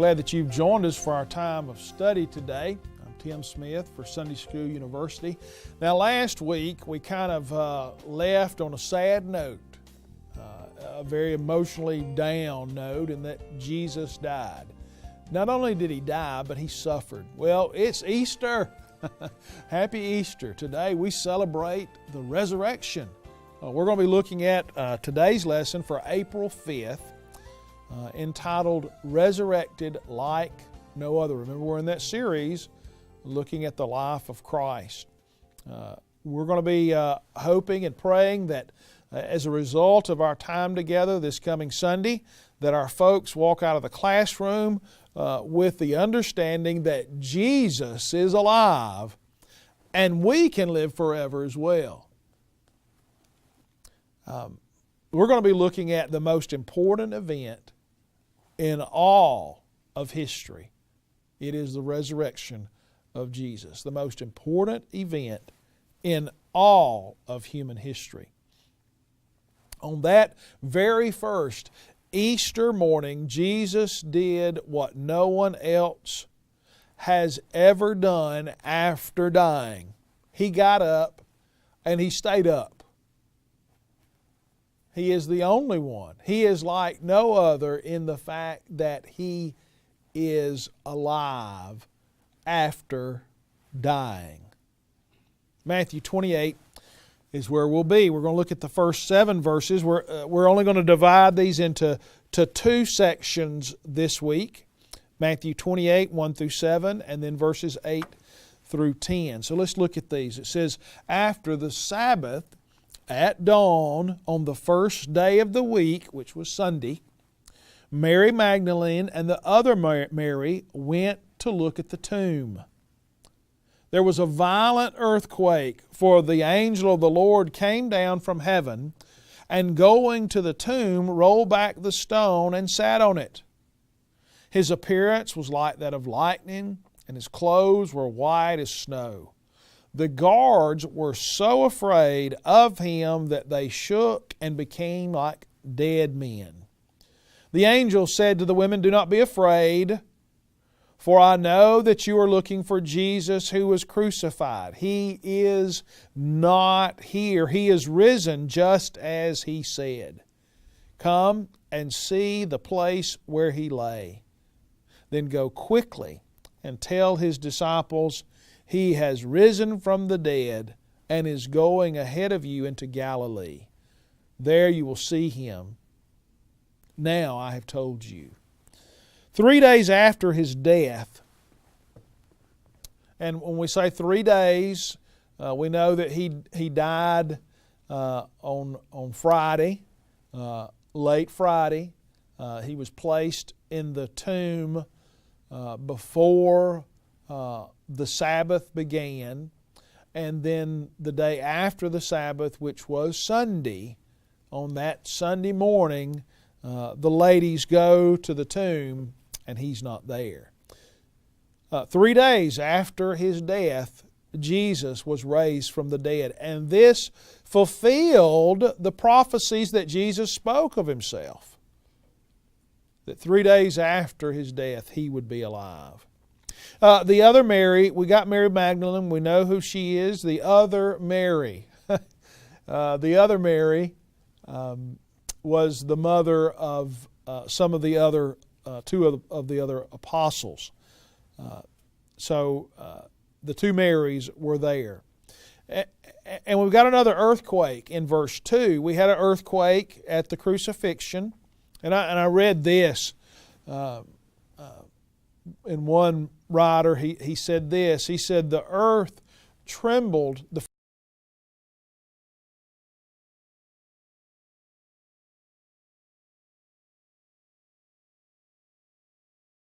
glad that you've joined us for our time of study today. I'm Tim Smith for Sunday School University. Now, last week we kind of left on a sad note, a very emotionally down note, in that Jesus died. Not only did He die, but He suffered. Well, it's Easter. Happy Easter. Today we celebrate the resurrection. We're going to be looking at today's lesson for April 5th, entitled Resurrected Like No Other. Remember, we're in that series looking at the life of Christ. We're going to be hoping and praying that as a result of our time together this coming Sunday, that our folks walk out of the classroom with the understanding that Jesus is alive and we can live forever as well. We're going to be looking at the most important event in all of history. It is the resurrection of Jesus, the most important event in all of human history. On that very first Easter morning, Jesus did what no one else has ever done after dying. He got up and He stayed up. He is the only one. He is like no other in the fact that He is alive after dying. Matthew 28 is where we'll be. We're going to look at the first 7 verses. We're only going to divide these into two sections this week. Matthew 28, 1 through 7, and then verses 8 through 10. So let's look at these. It says, "After the Sabbath, at dawn on the first day of the week," which was Sunday, "Mary Magdalene and the other Mary went to look at the tomb. There was a violent earthquake, for the angel of the Lord came down from heaven, and going to the tomb, rolled back the stone and sat on it. His appearance was like that of lightning, and His clothes were white as snow. The guards were so afraid of Him that they shook and became like dead men. The angel said to the women, 'Do not be afraid, for I know that you are looking for Jesus who was crucified. He is not here. He is risen just as He said. Come and see the place where He lay. Then go quickly and tell His disciples, He has risen from the dead and is going ahead of you into Galilee. There you will see Him. Now I have told you.' 3 days after His death, and when we say 3 days, we know that He died on Friday, late Friday. He was placed in the tomb before the Sabbath began, and then the day after the Sabbath, which was Sunday, on that Sunday morning, the ladies go to the tomb and He's not there. 3 days after His death, Jesus was raised from the dead, and this fulfilled the prophecies that Jesus spoke of Himself, that 3 days after His death He would be alive. The other Mary, we got Mary Magdalene, we know who she is. The other Mary, was the mother of some of the other, two of the other apostles. So the two Marys were there. And we've got another earthquake in verse 2. We had an earthquake at the crucifixion. And I read this. In one writer, he said this. He said, "The earth trembled the